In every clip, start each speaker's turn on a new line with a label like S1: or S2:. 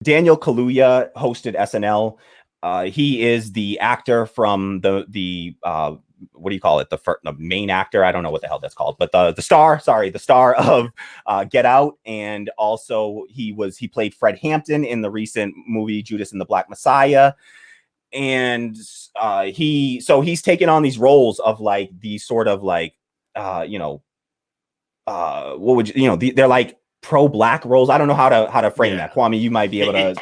S1: Daniel Kaluuya hosted SNL. He is the actor from the what do you call it? The main actor. I don't know what the hell that's called, but the star. Sorry, the star of Get Out, and also he played Fred Hampton in the recent movie Judas and the Black Messiah. And he's taken on these roles of like these sort of like what would they're like pro-black roles. I don't know how to frame that. Kwame, you might be able to.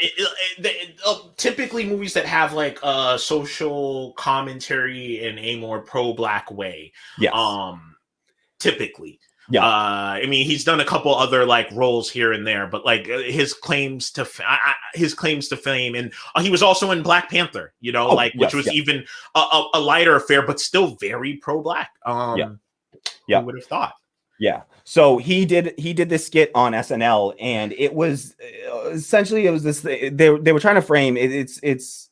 S2: Typically movies that have like a social commentary in a more pro-black way.
S1: Yes.
S2: Typically.
S1: Yeah.
S2: I mean, he's done a couple other like roles here and there, but like his claims to fame, and he was also in Black Panther, which was even a lighter affair, but still very pro-black. Who would have thought?
S1: Yeah. So he did this skit on SNL, and it was essentially this they were trying to frame it's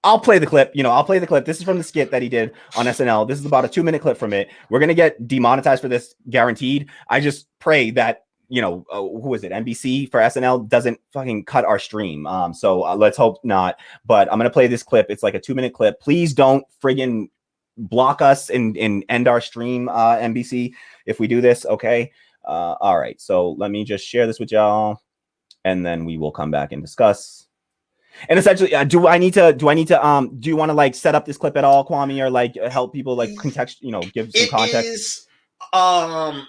S1: I'll play the clip. I'll play the clip. This is from the skit that he did on SNL. This is about a 2-minute clip from it. We're going to get demonetized for this, guaranteed. I just pray that, who is it? NBC for SNL doesn't fucking cut our stream. So let's hope not. But I'm going to play this clip. It's like a 2-minute clip. Please don't friggin' block us and end our stream, NBC, if we do this. Okay. All right. So let me just share this with y'all, and then we will come back and discuss. And essentially, do you want to like set up this clip at all, Kwame, or like help people like context, give some context?
S2: It is, I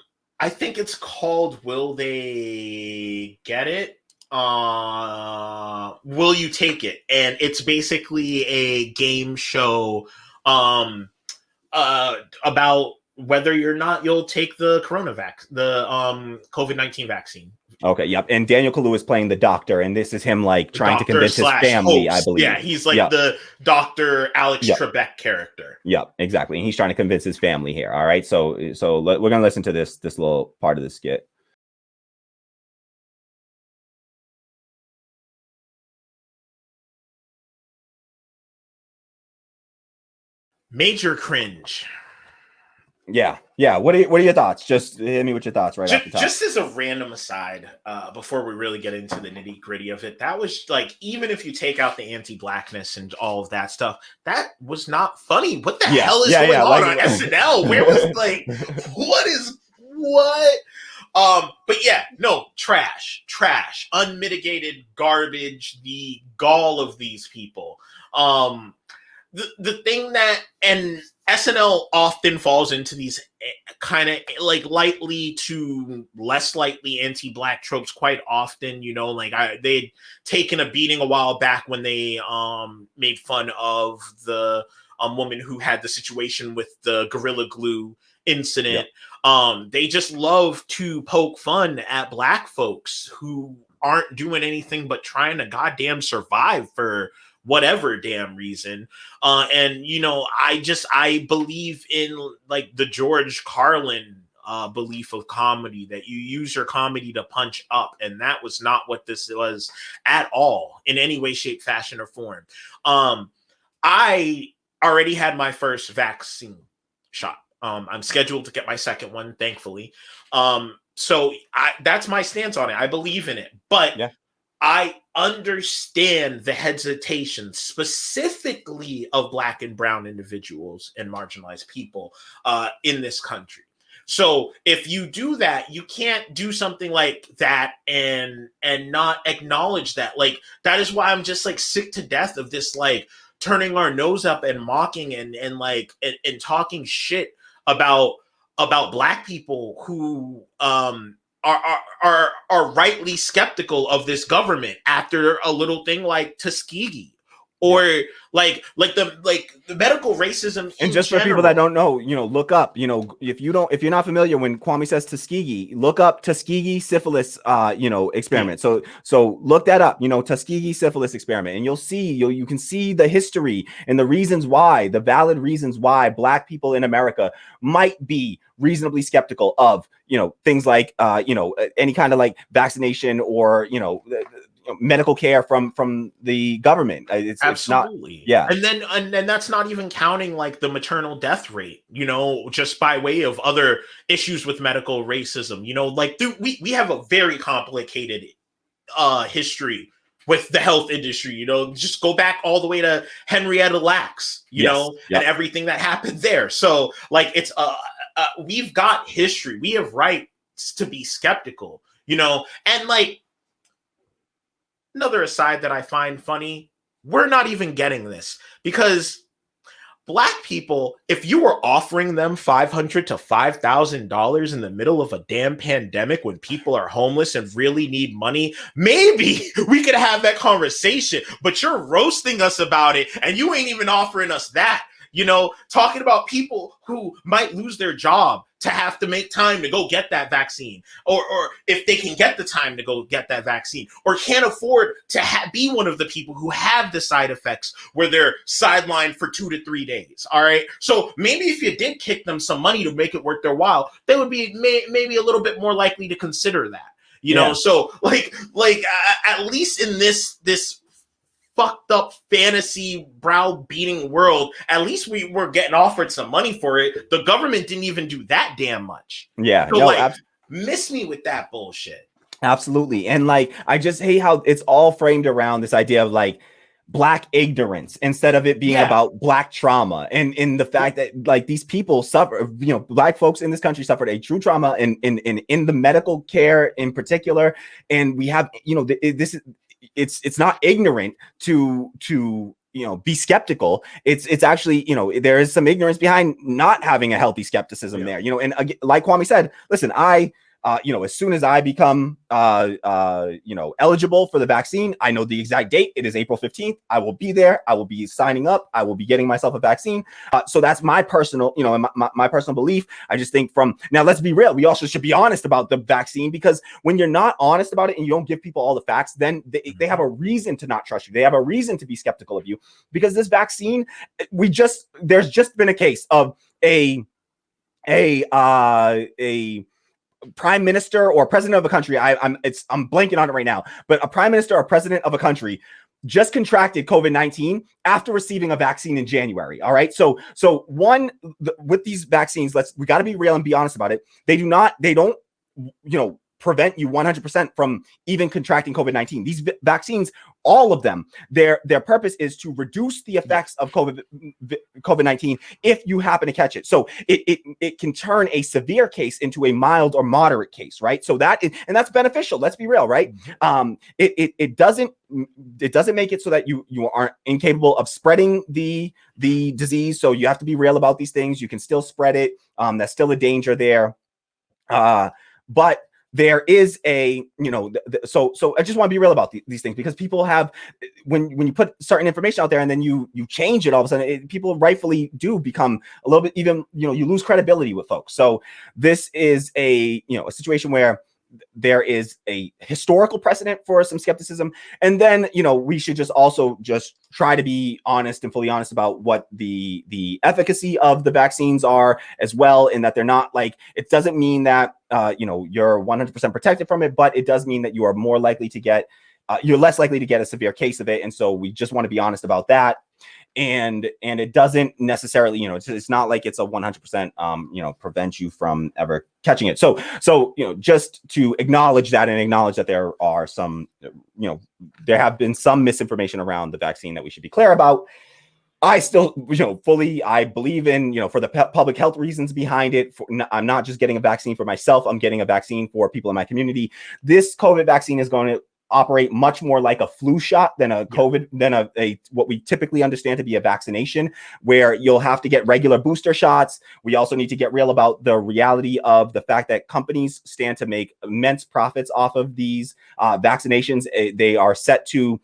S2: think it's called Will They Get It? Will You Take It? And it's basically a game show about whether you'll take the COVID-19 vaccine.
S1: Okay, yep. And Daniel Kaluuya is playing the doctor, and this is him like trying to convince his family,
S2: host.
S1: I believe.
S2: Yeah, he's like the Dr. Alex Trebek character.
S1: Yep, exactly. And he's trying to convince his family here. All right, so we're gonna listen to this little part of the skit.
S2: Major cringe.
S1: Yeah. What are your thoughts? Just hit me with your thoughts off the top.
S2: Just as a random aside, before we really get into the nitty gritty of it, that was like, even if you take out the anti-blackness and all of that stuff, that was not funny. What the hell is going on SNL? Where was like, what? But yeah, no, trash, unmitigated garbage, the gall of these people. The thing that, and SNL often falls into these kind of like lightly to less lightly anti-black tropes quite often, they'd taken a beating a while back when they made fun of the woman who had the situation with the Gorilla Glue incident. Yep. They just love to poke fun at black folks who aren't doing anything but trying to goddamn survive for whatever damn reason. And I believe in like the George Carlin belief of comedy, that you use your comedy to punch up, and that was not what this was at all in any way, shape, fashion, or form. I already had my first vaccine shot. I'm scheduled to get my second one, thankfully. So that's my stance on it. I believe in it, but I understand the hesitation specifically of Black and brown individuals and marginalized people in this country. So if you do that, you can't do something like that and not acknowledge that. Like, that is why I'm just like sick to death of this, like turning our nose up and mocking and talking shit about Black people who are rightly skeptical of this government after a little thing like Tuskegee, or like the medical racism.
S1: And just for people that don't know, look up, if you're not familiar, when Kwame says Tuskegee, look up Tuskegee syphilis, experiment. So look that up, Tuskegee syphilis experiment, and you'll see, you can see the history and the reasons why, the valid reasons why Black people in America might be reasonably skeptical of, things like, any kind of like vaccination or, medical care from the government.
S2: Absolutely.
S1: It's not,
S2: and then that's not even counting like the maternal death rate, just by way of other issues with medical racism. Like we have a very complicated history with the health industry. You know, just go back all the way to Henrietta Lacks, you know, and everything that happened there. So like it's we've got history. We have rights to be skeptical, you know, and like another aside that I find funny, we're not even getting this because Black people, if you were offering them $500 to $5,000 in the middle of a damn pandemic when people are homeless and really need money, maybe we could have that conversation. But you're roasting us about it, and you ain't even offering us that. You know, talking about people who might lose their job to have to make time to go get that vaccine, or if they can get the time to go get that vaccine, or can't afford to be one of the people who have the side effects where they're sidelined for 2 to 3 days. All right. So maybe if you did kick them some money to make it worth their while, they would be maybe a little bit more likely to consider that, you know? So like at least in this fucked up fantasy brow-beating world, at least we were getting offered some money for it. The government didn't even do that damn much.
S1: Yeah.
S2: So like, miss me with that bullshit.
S1: Absolutely. And like, I just hate how it's all framed around this idea of like Black ignorance instead of it being about Black trauma, and in the fact that like these people suffer, you know, Black folks in this country suffered a true trauma in the medical care in particular. And we have, you know, this is, it's not ignorant to you know, be skeptical. It's actually, you know, there is some ignorance behind not having a healthy skepticism there, you know. And like Kwame said, listen, you know, as soon as I become, you know, eligible for the vaccine, I know the exact date. It is April 15th. I will be there. I will be signing up. I will be getting myself a vaccine. So that's my personal, you know, my personal belief. I just think now, let's be real. We also should be honest about the vaccine, because when you're not honest about it and you don't give people all the facts, then they have a reason to not trust you. They have a reason to be skeptical of you, because this vaccine, there's just been a case of a prime minister or president of a country. I'm blanking on it right now, but a prime minister or president of a country just contracted COVID-19 after receiving a vaccine in January. All right. So with these vaccines, we got to be real and be honest about it. They don't, you know, prevent you 100% from even contracting COVID-19. These vaccines, all of them, their purpose is to reduce the effects of COVID-19 if you happen to catch it. So it can turn a severe case into a mild or moderate case, right? So and that's beneficial. Let's be real, right? It doesn't make it so that you aren't incapable of spreading the disease. So you have to be real about these things. You can still spread it. That's still a danger there. But there is a, you know, so I just want to be real about these things, because people have, when you put certain information out there and then you change it, all of a sudden people rightfully do become a little bit, even, you know, you lose credibility with folks. So this is a situation where there is a historical precedent for some skepticism. And then, you know, we should just try to be honest and fully honest about what the efficacy of the vaccines are as well. And that they're not like, it doesn't mean that, you know, you're 100% protected from it, but it does mean that you are more likely to get, you're less likely to get a severe case of it. And so we just want to be honest about that. And it doesn't necessarily, you know, it's not like it's a 100%, you know, prevent you from ever catching it. So, you know, just to acknowledge that and acknowledge that there are some, you know, there have been some misinformation around the vaccine that we should be clear about. I still, you know, I believe in, you know, for the public health reasons behind it. I'm not just getting a vaccine for myself. I'm getting a vaccine for people in my community. This COVID vaccine is going to operate much more like a flu shot than a COVID, than a what we typically understand to be a vaccination, where you'll have to get regular booster shots. We also need to get real about the reality of the fact that companies stand to make immense profits off of these vaccinations. They are set to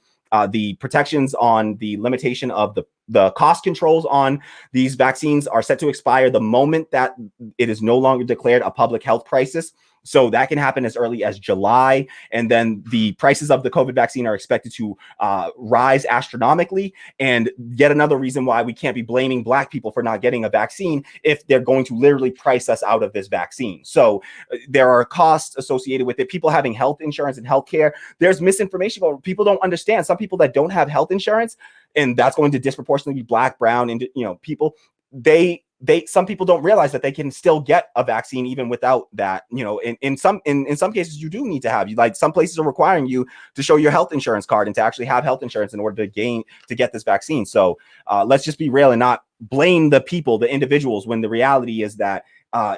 S1: the protections on the limitation of the cost controls on these vaccines are set to expire the moment that it is no longer declared a public health crisis. So that can happen as early as July. And then the prices of the COVID vaccine are expected to rise astronomically. And yet another reason why we can't be blaming Black people for not getting a vaccine if they're going to literally price us out of this vaccine. So there are costs associated with it. People having health insurance and healthcare, there's misinformation about people don't understand. Some people that don't have health insurance, and that's going to disproportionately be Black, brown, and, you know, people, they some people don't realize that they can still get a vaccine even without that. You know, in some cases you do need to have, like some places are requiring you to show your health insurance card and to actually have health insurance in order to get this vaccine. So let's just be real and not blame the people, the individuals, when the reality is that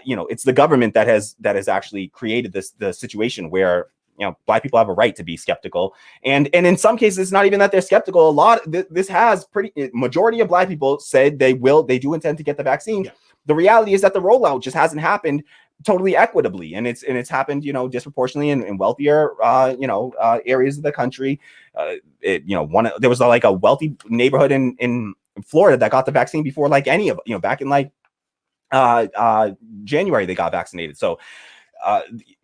S1: you know, it's the government that has actually created the situation where, you know, Black people have a right to be skeptical, and in some cases it's not even that they're skeptical. A lot this has majority of Black people said they do intend to get the vaccine. Yeah. The reality is that the rollout just hasn't happened totally equitably, and it's happened, you know, disproportionately in wealthier areas of the country. You know, there was like a wealthy neighborhood in Florida that got the vaccine before like any of, you know, back in like January they got vaccinated. So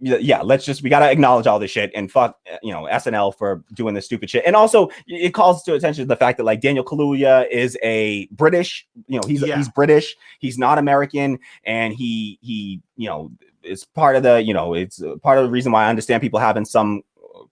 S1: yeah, we got to acknowledge all this shit and fuck, you know, SNL for doing this stupid shit. And also it calls to attention to the fact that like Daniel Kaluuya is a British, you know, he's British, he's not American, and he you know, it's part of the, you know, it's part of the reason why I understand people having some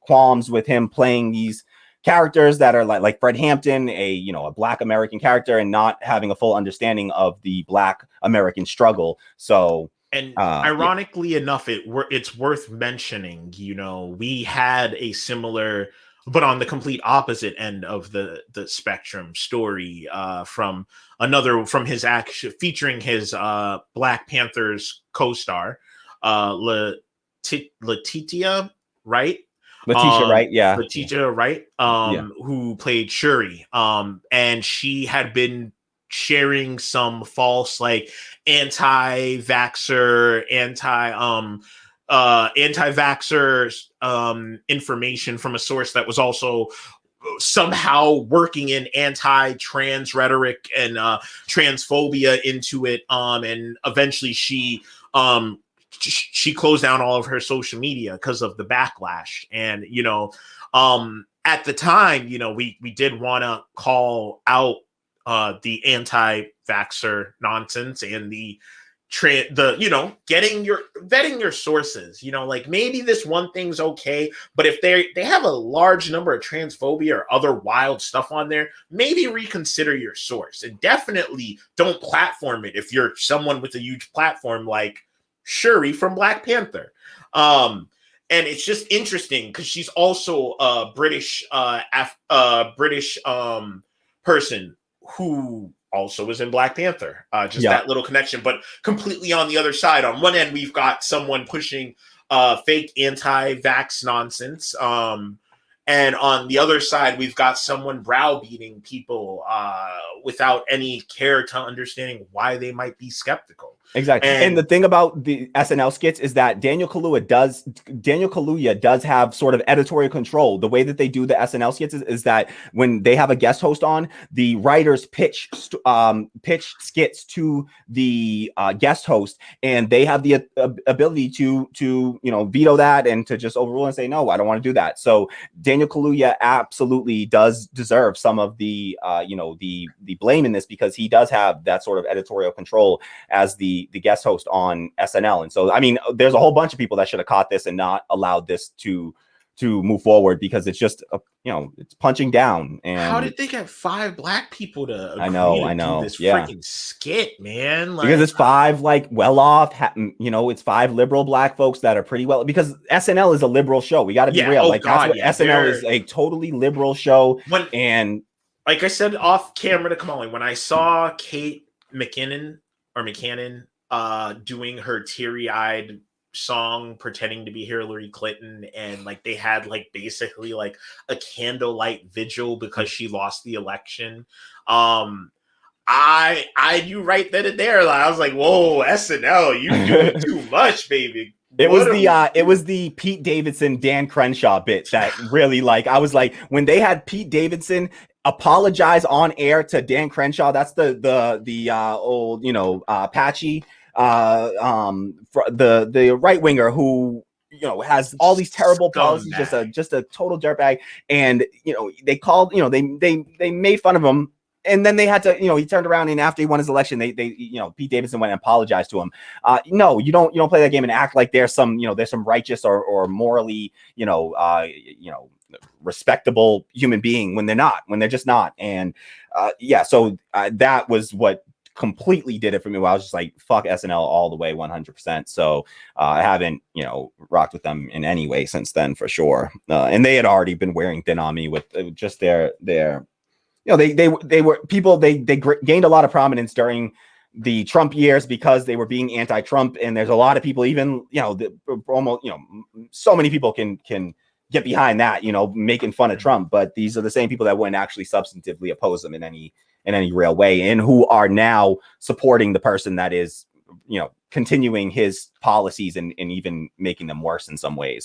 S1: qualms with him playing these characters that are like Fred Hampton, a Black American character, and not having a full understanding of the Black American struggle. So,
S2: and ironically enough, it's worth mentioning, you know, we had a similar, but on the complete opposite end of the spectrum, story from his action featuring his Black Panthers co-star, Letitia Wright.
S1: Right? Yeah.
S2: Letitia Wright, who played Shuri. And she had been sharing some false like anti-vaxxer information from a source that was also somehow working in anti-trans rhetoric and transphobia into it. And eventually she closed down all of her social media because of the backlash. And, you know, at the time, you know, we did want to call out the anti-vaxxer nonsense and the you know, vetting your sources. You know, like maybe this one thing's okay, but if they have a large number of transphobia or other wild stuff on there, maybe reconsider your source, and definitely don't platform it if you're someone with a huge platform like Shuri from Black Panther. And it's just interesting because she's also a British person who also was in Black Panther. That little connection, but completely on the other side. On one end, we've got someone pushing fake anti-vax nonsense. And on the other side, we've got someone browbeating people without any care to understanding why they might be skeptical.
S1: Exactly. And the thing about the SNL skits is that Daniel Kaluuya does have sort of editorial control. The way that they do the SNL skits is that when they have a guest host on, the writers pitch skits to the guest host, and they have the ability to you know, veto that and to just overrule and say, no, I don't want to do that. So Daniel Kaluuya absolutely does deserve some of the you know, the blame in this, because he does have that sort of editorial control as the guest host on SNL. And so, I mean, there's a whole bunch of people that should have caught this and not allowed this to move forward, because it's just you know, it's punching down. And
S2: how did they get 5 Black people to agree
S1: to
S2: do this freaking skit, man?
S1: Like, because it's 5 like well-off, you know, it's 5 liberal Black folks that are pretty well, because SNL is a liberal show. We got to be real. SNL is a totally liberal show. And
S2: like I said off camera to Kamali, when I saw Kate McKinnon doing her teary-eyed song pretending to be Hillary Clinton, and like they had like basically like a candlelight vigil because she lost the election, I knew right then and there, like, I was like, whoa, SNL, you doing too much, baby.
S1: It was the Pete Davidson, Dan Crenshaw bit that really, like, I was like, when they had Pete Davidson apologize on air to Dan Crenshaw, that's the old, you know, Patchy, the right winger who, you know, has all these terrible policies, just a total dirtbag. And, you know, they called, you know, they made fun of him. And then they had to, you know, he turned around, and after he won his election, they you know, Pete Davidson went and apologized to him. No, you don't play that game and act like there's some righteous or morally, you know, respectable human being when they're just not. And so that was what completely did it for me. Where I was just like, fuck SNL all the way, 100%. So I haven't, rocked with them in any way since then, for sure. And they had already been wearing thin on me with just their they were people, they gained a lot of prominence during the Trump years because they were being anti-Trump. And there's a lot of people, even, almost, so many people can get behind that, making fun of Trump. But these are the same people that wouldn't actually substantively oppose them in any real way, and who are now supporting the person that is, continuing his policies and even making them worse in some ways.